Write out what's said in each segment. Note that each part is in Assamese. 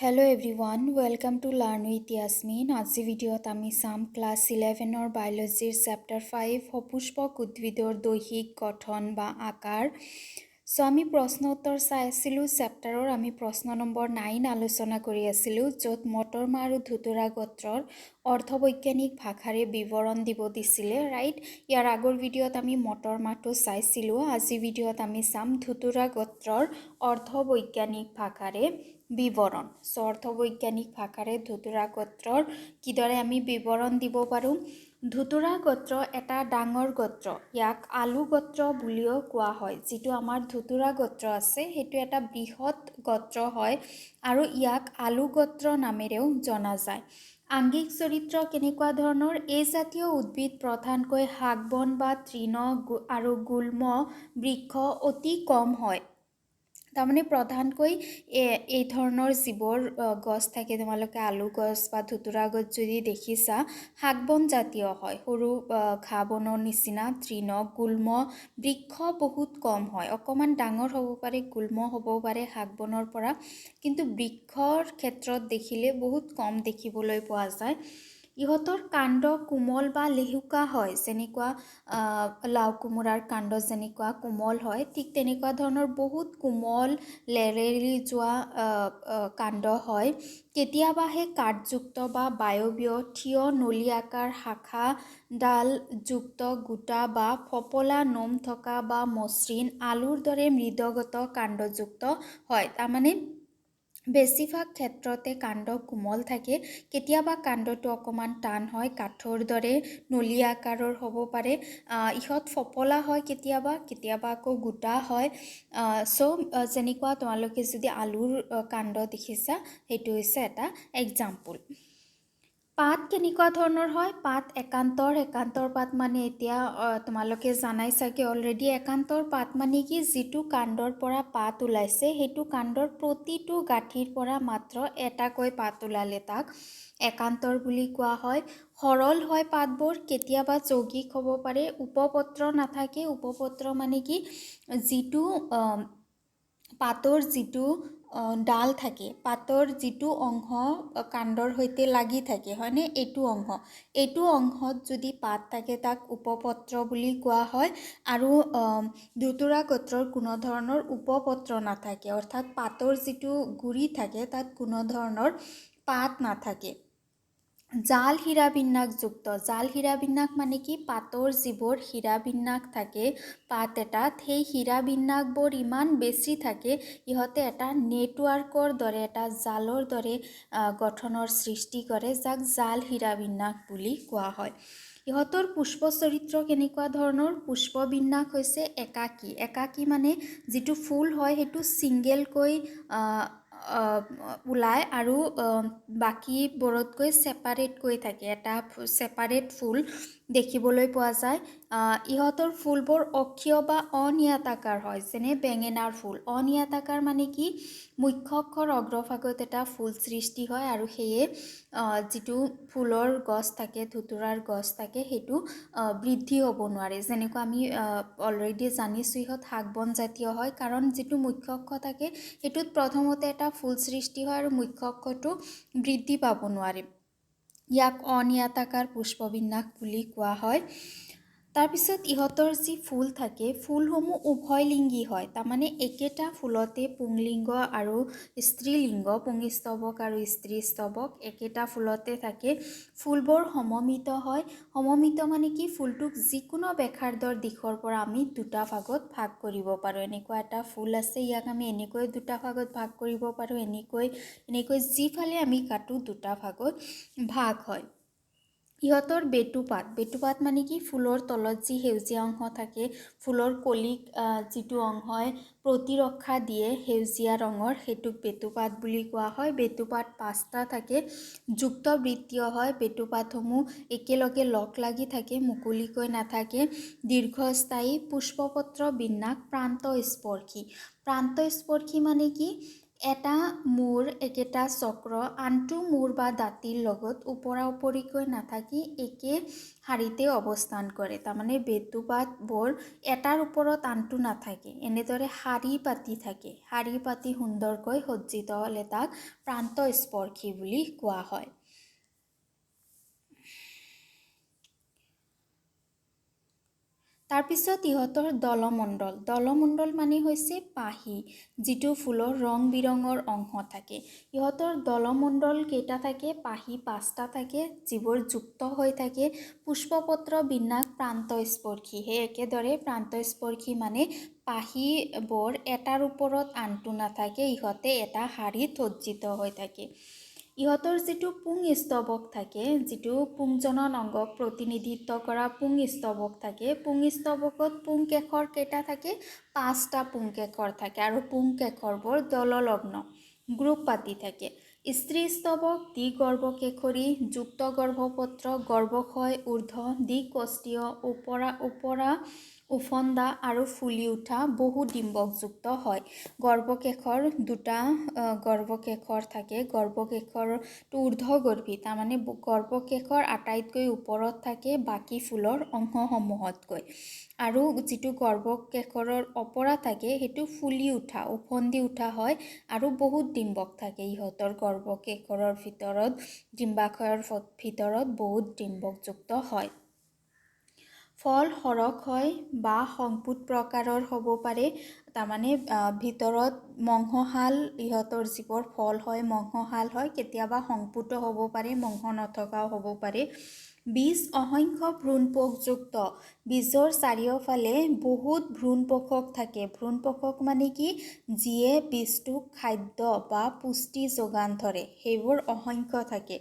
Hello everyone, welcome to Learn with Yasmin. আজি ভিডিঅ'ত আমি চাম ক্লাছ 11ৰ বায়োলজিৰ চেপ্টাৰ 5 সপুষ্পক উদ্ভিদৰ দৈহিক গঠন বা আকাৰ। সো আমি প্ৰশ্ন উত্তৰ চাই আছিলোঁ চেপ্টাৰৰ আমি প্ৰশ্ন নম্বৰ 9 আলোচনা কৰি আছিলোঁ য'ত মটৰমাহ আৰু ধুতুৰা গোত্ৰৰ অৰ্থবৈজ্ঞানিক ভাষাৰে বিৱৰণ দিব দিছিলে ৰাইট। ইয়াৰ আগৰ ভিডিঅ'ত আমি মটৰমাহটো চাইছিলোঁ। আজি ভিডিঅ'ত আমি চাম ধুতুৰা গোত্ৰৰ অৰ্থবৈজ্ঞানিক ভাষাৰে বিৱৰণ। অৰ্থবৈজ্ঞানিক ভাষাৰে ধুতুৰা গোত্ৰৰ কিদৰে আমি বিৱৰণ দিব পাৰোঁ। ধুতুৰা গোত্ৰ এটা ডাঙৰ গোত্ৰ, ইয়াক আলু গোত্ৰ বুলিও কোৱা হয়। যিটো আমাৰ ধুতুৰা গোত্ৰ আছে সেইটো এটা বৃহৎ গোত্ৰ হয় আৰু ইয়াক আলু গোত্ৰ নামেৰেও জনা যায়। আংগিক চৰিত্ৰ কেনেকুৱা ধৰণৰ? এই জাতীয় উদ্ভিদ প্ৰধানকৈ শাক বন বা তৃণ আৰু গুল্ম বৃক্ষ অতি কম হয়। তাৰমানে প্ৰধানকৈ এই ধৰণৰ যিবোৰ গছ থাকে, তোমালোকে আলু গছ বা ধুতুৰা গছ যদি দেখিছা, শাক বন জাতীয় হয়। সৰু ঘাঁহ বনৰ নিচিনা তৃণ গুল্ম বৃক্ষ বহুত কম হয়। অকণমান ডাঙৰ হ'ব পাৰে, গুল্ম হ'ব পাৰে শাক বনৰ পৰা, কিন্তু বৃক্ষৰ ক্ষেত্ৰত দেখিলে বহুত কম দেখিবলৈ পোৱা যায়। ইহঁতৰ কাণ্ড কোমল বা লেহুকা হয়, যেনেকুৱা লাও কোমোৰাৰ কাণ্ড যেনেকুৱা কোমল হয়, ঠিক তেনেকুৱা ধৰণৰ বহুত কোমল লেৰেলি যোৱা কাণ্ড হয়। কেতিয়াবাহে কাঠযুক্ত বা বায়বীয় থিয় নলী আকাৰ শাখা ডালযুক্ত গোটা বা ফপলা নোম থকা বা মসৃণ আলুৰ দৰে মৃদগত কাণ্ডযুক্ত হয়। তাৰমানে বেছিভাগ ক্ষেত্ৰতে কাণ্ড কোমল থাকে, কেতিয়াবা কাণ্ডটো অকণমান টান হয়, কাঠৰ দৰে নলী আকাৰৰ হ'ব পাৰে। ইহঁত ফপলা হয় কেতিয়াবা, কেতিয়াবা আকৌ গোটা হয়। যেনেকুৱা তোমালোকে যদি আলুৰ কাণ্ড দেখিছা, সেইটো হৈছে এটা এক্সাম্পল। পাত কেনেকুৱা ধৰণৰ হয়? পাত একান্তৰ পাত মানে এতিয়া তোমালোকে জানাই চাগে অলৰেডি। একান্তৰ পাত মানে কি? যিটো কাণ্ডৰ পৰা পাত ওলাইছে সেইটো কাণ্ডৰ প্ৰতিটো গাঁঠিৰ পৰা মাত্ৰ এটাকৈ পাত ওলালে তাক একান্তৰ বুলি কোৱা হয়। সৰল হয় পাতবোৰ, কেতিয়াবা যৌগিক হ'ব পাৰে। উপপত্ৰ নাথাকে। উপপত্ৰ মানে কি? যিটো পাতৰ যিটো ডাল থাকে, পাতৰ যিটো অংশ কাণ্ডৰ সৈতে লাগি থাকে, হয়নে? এইটো অংশত যদি পাত থাকে তাক উপপত্ৰ বুলি কোৱা হয়। আৰু ধুতুৰা গোত্ৰৰ কোনো ধৰণৰ উপপত্ৰ নাথাকে, অৰ্থাৎ পাতৰ যিটো গুৰি থাকে তাত কোনো ধৰণৰ পাত নাথাকে। জাল হীৰাবিন্যাসযুক্ত। জাল হীৰাবিন্যাস মানে কি? পাতৰ যিবোৰ হীৰাবিন্যাস থাকে পাত এটাত, সেই হীৰাবিন্যাসবোৰ ইমান বেছি থাকে, ইহঁতে এটা নেটৱৰ্কৰ দৰে, এটা জালৰ দৰে গঠনৰ সৃষ্টি কৰে, যাক জাল হীৰাবিন্যাস বুলি কোৱা হয়। ইহঁতৰ পুষ্প চৰিত্ৰ কেনেকুৱা ধৰণৰ? পুষ্পবিন্যাস হৈছে একাকী। একাকী মানে যিটো ফুল হয় সেইটো ছিংগেলকৈ ওলায় আৰু বাকীবোৰতকৈ ছেপাৰেটকৈ থাকে, এটা ছেপাৰেট ফুল দেখিবলৈ পোৱা যায়। ইহঁতৰ ফুলবোৰ অক্ষীয় বা অনিয়তাকাৰ হয়, যেনে বেঙেনাৰ ফুল। অনিয়তাকাৰ মানে কি? মুখ্য অক্ষৰ অগ্ৰভাগত এটা ফুল সৃষ্টি হয় আৰু সেয়ে যিটো ফুলৰ গছ থাকে, ধুতুৰাৰ গছ থাকে, সেইটো বৃদ্ধি হ'ব নোৱাৰে। যেনেকুৱা আমি অলৰেডি জানিছোঁ ইহঁত শাক বন জাতীয় হয়, কাৰণ যিটো মুখ্য অক্ষ থাকে সেইটোত প্ৰথমতে এটা ফুল সৃষ্টি হয় আৰু মুখ্য অক্ষটো বৃদ্ধি পাব নোৱাৰে। ইয়াক অনিয়তাকাৰ পুষ্পবিন্যাস বুলি কোৱা হয়। তাৰপিছত ইহঁতৰ যি ফুল থাকে, ফুলসমূহ উভয়লিংগী হয়। তাৰমানে একেটা ফুলতে পুংলিংগ আৰু স্ত্ৰীলিংগ, পুংস্তবক আৰু স্ত্ৰীস্তবক একেটা ফুলতে থাকে। ফুলবোৰ সমমিত হয়। সমমিত মানে কি? ফুলটোক যিকোনো ব্যাসাৰ্ধৰ দিশৰ পৰা আমি দুটা ভাগত ভাগ কৰিব পাৰোঁ। এনেকুৱা এটা ফুল আছে, ইয়াক আমি এনেকৈ দুটা ভাগত ভাগ কৰিব পাৰোঁ, এনেকৈ যিফালে আমি কাটো দুটা ভাগত ভাগ হয়। ইহঁতৰ বেটুপাত মানে কি? ফুলৰ তলত যি সেউজীয়া অংশ থাকে, ফুলৰ কলিক যিটো অংশই প্ৰতিৰক্ষা দিয়ে সেউজীয়া ৰঙৰ, সেইটোক বেটুপাত বুলি কোৱা হয়। বেটুপাত 5টা থাকে, যুক্তবৃত্তীয় হয়। বেটুপাতসমূহ একেলগে লগ লাগি থাকে, মুকলিকৈ নাথাকে। দীৰ্ঘস্থায়ী পুষ্পপত্ৰ বিন্যাস প্ৰান্তস্পৰ্শী। প্ৰান্তস্পৰ্শী মানে কি? এটা মূৰ একেটা চক্ৰ আনটো মূৰ বা দাঁতিৰ লগত ওপৰা ওপৰিকৈ নাথাকি একে শাৰীতে অৱস্থান কৰে। তাৰমানে বেটুপাতবোৰ এটাৰ ওপৰত আনটো নাথাকে, এনেদৰে শাৰী পাতি থাকে। শাৰী পাতি সুন্দৰকৈ সজ্জিত হ'লে তাক প্ৰান্তস্পৰ্শী বুলি কোৱা হয়। তাৰপিছত ইহঁতৰ দলমণ্ডল। দলমণ্ডল মানে হৈছে পাহি, যিটো ফুলৰ ৰং বিৰঙৰ অংশ থাকে। ইহঁতৰ দলমণ্ডল কেইটা থাকে? পাহি 5টা থাকে, যিবোৰ যুক্ত হৈ থাকে। পুষ্পপত্ৰ বিন্যাস প্ৰান্তস্পৰ্শী। সেই একেদৰে প্ৰান্তস্পৰ্শী মানে পাহিবোৰ এটাৰ ওপৰত আনটো নাথাকে, ইহঁতে এটা শাৰীত সজ্জিত হৈ থাকে। ইহঁতৰ যিটো পুংস্তবক থাকে, যিটো পুংজনন অংগক প্ৰতিনিধিত্ব কৰা পুংস্তবক থাকে, পুংস্তবকত পুংকেশৰ কেইটা থাকে? 5টা পুংকেশৰ থাকে আৰু পুংকেশৰবোৰ দললগ্ন গ্ৰুপ পাতি থাকে। স্ত্ৰীস্তবক দ্বিগৰ্ভকেশৰী, যুক্ত গৰ্ভপত্ৰ, গৰ্ভক্ষয় ঊৰ্ধ্ব, দ্বিকোষ্টীয়, ওপৰা উফন্দা আৰু ফুলি উঠা বহু ডিম্বকযুক্ত হয়। গৰ্ভকেশৰ 2টা গৰ্ভকেশৰ থাকে। গৰ্ভকেশৰটো ঊৰ্ধ্বগৰ্ভী, তাৰমানে গৰ্ভকেশৰ আটাইতকৈ ওপৰত থাকে বাকী ফুলৰ অংশসমূহতকৈ। আৰু যিটো গৰ্ভকেশৰৰ অপৰা থাকে সেইটো ফুলি উঠা, ওফন্দি উঠা হয় আৰু বহুত ডিম্বক থাকে। ইহঁতৰ গৰ্ভকেশৰৰ ভিতৰত, ডিম্বাশয়ৰ ভিতৰত বহুত ডিম্বকযুক্ত হয়। ফল সৰহ হয় বা সংপুট প্ৰকাৰৰ হ'ব পাৰে, তাৰমানে ভিতৰত মংসহাল, ইহঁতৰ যিবোৰ ফল হয় মংসহাল হয়, কেতিয়াবা সংপুটো হ'ব পাৰে, মংস নথকাও হ'ব পাৰে। বীজ অসংখ্য ভ্ৰূণপোষযুক্ত। বীজৰ চাৰিওফালে বহুত ভ্ৰূণপোষক থাকে। ভ্ৰূণপোষক মানে কি? যিয়ে বীজটোক খাদ্য বা পুষ্টি যোগান ধৰে, সেইবোৰ অসংখ্য থাকে।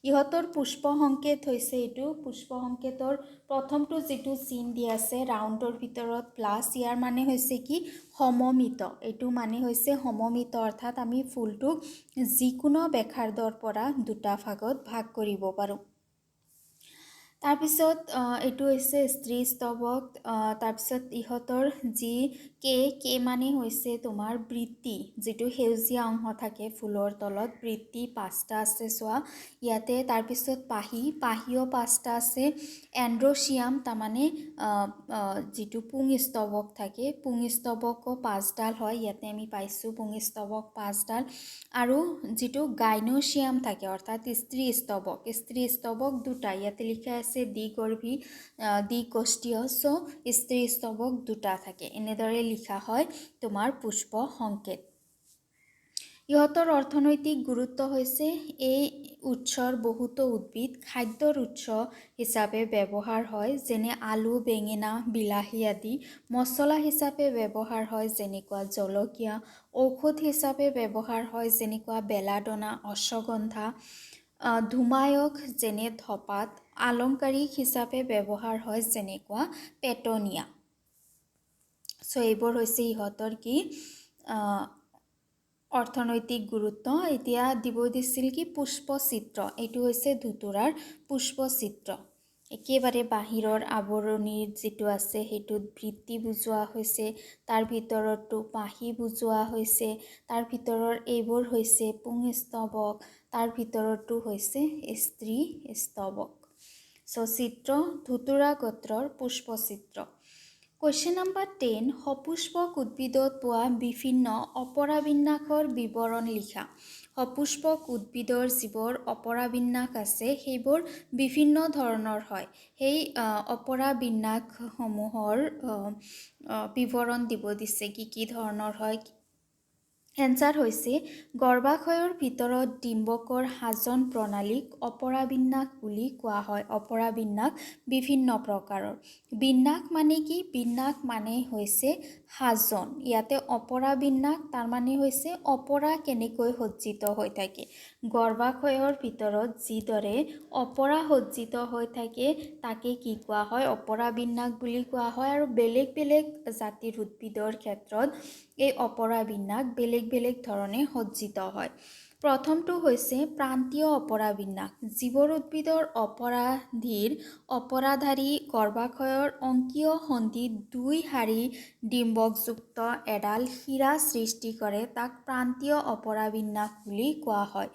ইহঁতৰ পুষ্প সংকেত হৈছে এইটো। পুষ্প সংকেতৰ প্ৰথমটো যিটো চিন দিয়া আছে ৰাউণ্ডৰ ভিতৰত প্লাছ, ইয়াৰ মানে হৈছে কি? সমমিত। এইটো মানে হৈছে সমমিত, অৰ্থাৎ আমি ফুলটোক যিকোনো ব্যাসাৰ্ধৰ পৰা 2টা ভাগত ভাগ কৰিব পাৰোঁ। তাৰপিছত এইটো হৈছে স্ত্ৰীস্তবক। তাৰপিছত ইহঁতৰ যি কে মানে হৈছে তোমাৰ বৃত্তি, যিটো সেউজীয়া অংশ থাকে ফুলৰ তলত, বৃত্তি 5টা আছে চোৱা ইয়াতে। তাৰপিছত পাহিও 5টা আছে। এণ্ড্ৰচিয়াম, তাৰমানে যিটো পুংস্তবক থাকে, পুংস্তবকো 5ডাল হয়, ইয়াতে আমি পাইছোঁ পুংস্তবক 5ডাল। আৰু যিটো গাইনোচিয়াম থাকে, অৰ্থাৎ স্ত্ৰীস্তবক 2টা, ইয়াতে লিখা আছে দ্বিগৰ্ভী, দ্বিকোষ্টীয়, স্ত্ৰীস্তবক 2টা থাকে। এনেদৰে লিখা হয় তোমাৰ পুষ্প সংকেত। ইহঁতৰ অৰ্থনৈতিক গুৰুত্ব হৈছে এই উৎসৰ বহুতো উদ্ভিদ খাদ্যৰ উৎস হিচাপে ব্যৱহাৰ হয়, যেনে আলু, বেঙেনা, বিলাহী আদি। মছলা হিচাপে ব্যৱহাৰ হয়, যেনেকুৱা জলকীয়া। ঔষধ হিচাপে ব্যৱহাৰ হয়, যেনেকুৱা বেলাডনা, অশ্বগন্ধা। ধুমায়ক, যেনে ধপাত। আলংকাৰিক হিচাপে ব্যৱহাৰ হয়, যেনেকুৱা পেটনিয়া। এইবোৰ হৈছে ইহঁতৰ কি অৰ্থনৈতিক গুৰুত্ব। এতিয়া দিব দিছিল কি পুষ্পচিত্ৰ। এইটো হৈছে ধুতুৰাৰ পুষ্পচিত্ৰ। একেবাৰে বাহিৰৰ আৱৰণিৰ যিটো আছে সেইটোত বৃত্তি বুজোৱা হৈছে, তাৰ ভিতৰতো পাহি বুজোৱা হৈছে, তাৰ ভিতৰৰ এইবোৰ হৈছে পুংস্তবক, তাৰ ভিতৰতো হৈছে স্ত্ৰীস্তবক। চিত্ৰ ধুতুৰা গোত্ৰৰ পুষ্পচিত্ৰ। কুৱেশ্যন নম্বৰ 10, সপুষ্পক উদ্ভিদত পোৱা বিভিন্ন অপৰাবিন্যাসৰ বিৱৰণ লিখা। সপুষ্পক উদ্ভিদৰ যিবোৰ অপৰাবিন্যাস আছে সেইবোৰ বিভিন্ন ধৰণৰ হয়। সেই অপৰাবিন্যাসসমূহৰ বিৱৰণ দিব দিছে, কি ধৰণৰ হয়। এনচাৰ হৈছে গৰ্ভাশয়ৰ ভিতৰত ডিম্বকৰ সাজন প্ৰণালীক অপৰাবিন্যাস বুলি কোৱা হয়। অপৰাবিন্যাস বিভিন্ন প্ৰকাৰৰ। বিন্যাস মানে কি? বিন্যাস মানে হৈছে সাজন। ইয়াতে অপৰাবিন্যাস তাৰমানে হৈছে অপৰা কেনেকৈ সজ্জিত হৈ থাকে। গৰ্ভাশয়ৰ ভিতৰত যিদৰে অপৰা সজ্জিত হৈ থাকে তাকে কি কোৱা হয়? অপৰাবিন্যাস বুলি কোৱা হয়। আৰু বেলেগ বেলেগ জাতিৰ উদ্ভিদৰ ক্ষেত্ৰত এই অপৰাবিন্যাস বেলেগ বেলেগ ধৰণে সজ্জিত হয়। প্ৰথমটো হৈছে প্ৰান্তীয় অপৰাবিন্যাস। জীৱ উদ্ভিদৰ অপৰাধাৰী গৰ্ভাশয়ৰ অংকীয় সন্ধিত দুই শাৰী ডিম্বকযুক্ত এডাল শিৰা সৃষ্টি কৰে, তাক প্ৰান্তীয় অপৰাবিন্যাস বুলি কোৱা হয়।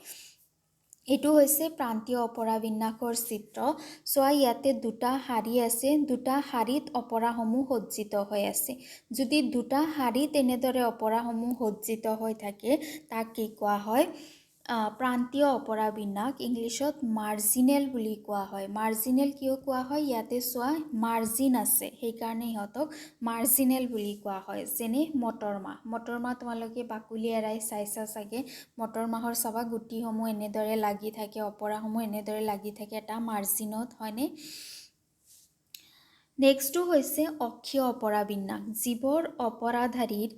এইটো হৈছে প্ৰান্তীয় অপৰাবিন্যাসৰ চিত্ৰ। চোৱা ইয়াতে দুটা শাৰী আছে, দুটা শাৰীত অপৰাসমূহ সজ্জিত হৈ আছে। যদি দুটা শাৰীত এনেদৰে অপৰাসমূহ সজ্জিত হৈ থাকে তাক কি কোৱা হয়? প্ৰান্তীয় অপৰাবিন্যাস, ইংলিছত মাৰ্জিনেল বুলি কোৱা হয়। মাৰ্জিনেল কিয় কোৱা হয়? ইয়াতে চোৱা মাৰ্জিন আছে, সেইকাৰণে সিহঁতক মাৰ্জিনেল বুলি কোৱা হয়। যেনে মটৰ মাহ তোমালোকে বাকলি এৰাই চাইছা চাগে। মটৰ মাহৰ চাবা গুটিসমূহ এনেদৰে লাগি থাকে, অপৰাসমূহ এনেদৰে লাগি থাকে এটা মাৰ্জিনত, হয়নে? নেক্সটটো হৈছে অক্ষীয় অপৰাবিন্যাস। জীৱৰ অপৰাধাৰীৰ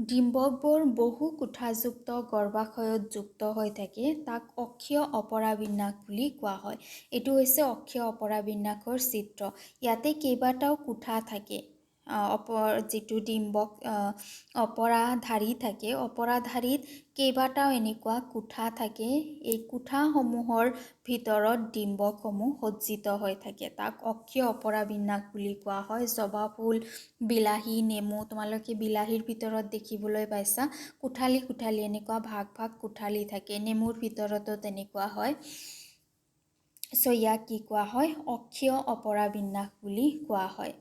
ডিম্বকবোৰ বহু কোঠাযুক্ত গৰ্ভাশয়ত যুক্ত হৈ থাকে, তাক অক্ষীয় অপৰাবিন্যাস বুলি কোৱা হয়। এইটো হৈছে অক্ষীয় অপৰাবিন্যাসৰ চিত্ৰ। ইয়াতে কেইবাটাও কোঠা থাকে। যিটো ডিম্বক অপৰাধাৰী থাকে, অপৰাধাৰীত কেইবাটাও এনেকুৱা কোঠা থাকে। এই কোঠাসমূহৰ ভিতৰত ডিম্বকসমূহ সজ্জিত হৈ থাকে, তাক অক্ষীয় অপৰাবিন্যাস বুলি কোৱা হয়। জবা ফুল, বিলাহী, নেমু, তোমালোকে বিলাহীৰ ভিতৰত দেখিবলৈ পাইছা কোঠালি এনেকুৱা ভাগ কোঠালি থাকে। নেমুৰ ভিতৰতো তেনেকুৱা হয়। ইয়াক কি কোৱা হয়? অক্ষীয় অপৰাবিন্যাস বুলি কোৱা হয়।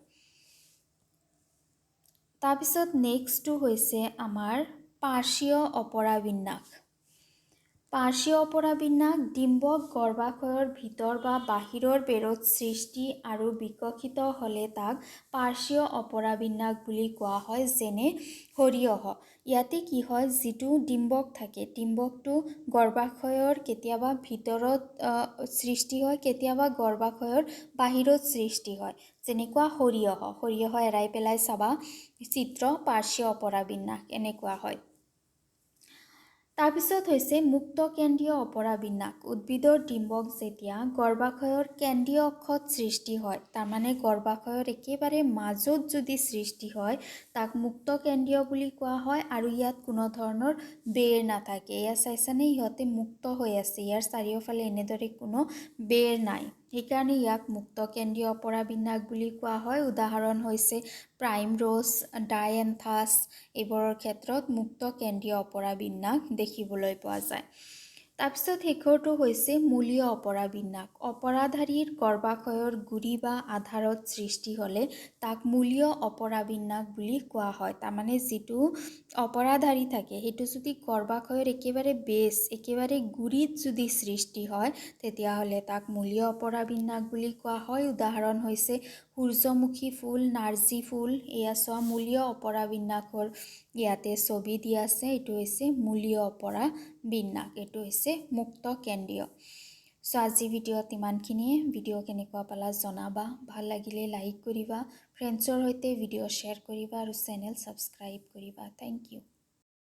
তাৰপিছত নেক্সটটো হৈছে আমাৰ পাৰ্শ্বীয় অপৰাবিন্যাস। পাৰ্শ্বীয় অপৰাবিন্যাস ডিম্বক গৰ্ভাশয়ৰ ভিতৰ বা বাহিৰৰ বেৰত সৃষ্টি আৰু বিকশিত হ'লে তাক পাৰ্শ্বীয় অপৰাবিন্যাস বুলি কোৱা হয়। যেনে সৰিয়হ, ইয়াতে কি হয়? যিটো ডিম্বক থাকে, ডিম্বকটো গৰ্ভাশয়ৰ কেতিয়াবা ভিতৰত সৃষ্টি হয়, কেতিয়াবা গৰ্ভাশয়ৰ বাহিৰত সৃষ্টি হয়। যেনেকুৱা সৰিয়হ এৰাই পেলাই চাবা চিত্ৰ, পাৰ্শ্বীয় অপৰাবিন্যাস এনেকুৱা হয়। তাৰপিছত হৈছে মুক্ত কেন্দ্ৰীয় অপৰাবিন্যাস। উদ্ভিদৰ ডিম্বক যেতিয়া গৰ্ভাশয়ৰ কেন্দ্ৰীয় অক্ষত সৃষ্টি হয়, তাৰমানে গৰ্ভাশয়ৰ একেবাৰে মাজত যদি সৃষ্টি হয় তাক মুক্ত কেন্দ্ৰীয় বুলি কোৱা হয়। আৰু ইয়াত কোনো ধৰণৰ বেৰ নাথাকে। এয়া চাইছানে? ইহঁতে মুক্ত হৈ আছে, ইয়াৰ চাৰিওফালে এনেদৰে কোনো বেৰ নাই, সেইকাৰণে ইয়াক মুক্ত কেন্দ্ৰীয় অপৰাবিন্যাস বুলি কোৱা হয়। উদাহৰণ হৈছে প্ৰাইমৰোজ, ডায়েন্থাছ, এইবোৰৰ ক্ষেত্ৰত মুক্ত কেন্দ্ৰীয় অপৰাবিন্যাস দেখিবলৈ পোৱা যায়। তাৰপিছত শেষৰটো হৈছে মূলীয় অপৰাবিন্যাস। অপৰাধাৰীৰ গৰ্ভাশয়ৰ গুৰি বা আধাৰত সৃষ্টি হ'লে তাক মূলীয় অপৰাবিন্যাস বুলি কোৱা হয়। তাৰমানে যিটো অপৰাধাৰী থাকে সেইটো যদি গৰ্ভাশয়ৰ একেবাৰে বেছ, একেবাৰে গুৰিত যদি সৃষ্টি হয় তেতিয়াহ'লে তাক মূলীয় অপৰাবিন্যাস বুলি কোৱা হয়। উদাহৰণ হৈছে সূৰ্যমুখী ফুল, নাৰ্জী ফুল, এয়া চোৱা মূলীয় অপৰাবিন্যাসৰ ইয়াতে ছবি দিয়া আছে। এইটো হৈছে মূলীয় অপৰাবিন্যাস, এইটো হৈছে মুক্ত কেন্দ্ৰীয়। আজি ভিডিঅ'ত ইমানখিনিয়ে। ভিডিঅ' কেনেকুৱা পালা জনাবা, ভাল লাগিলে লাইক কৰিবা, ফ্ৰেণ্ডছৰ সৈতে ভিডিঅ' শ্বেয়াৰ কৰিবা আৰু চেনেল ছাবস্ক্ৰাইব কৰিবা। Thank U.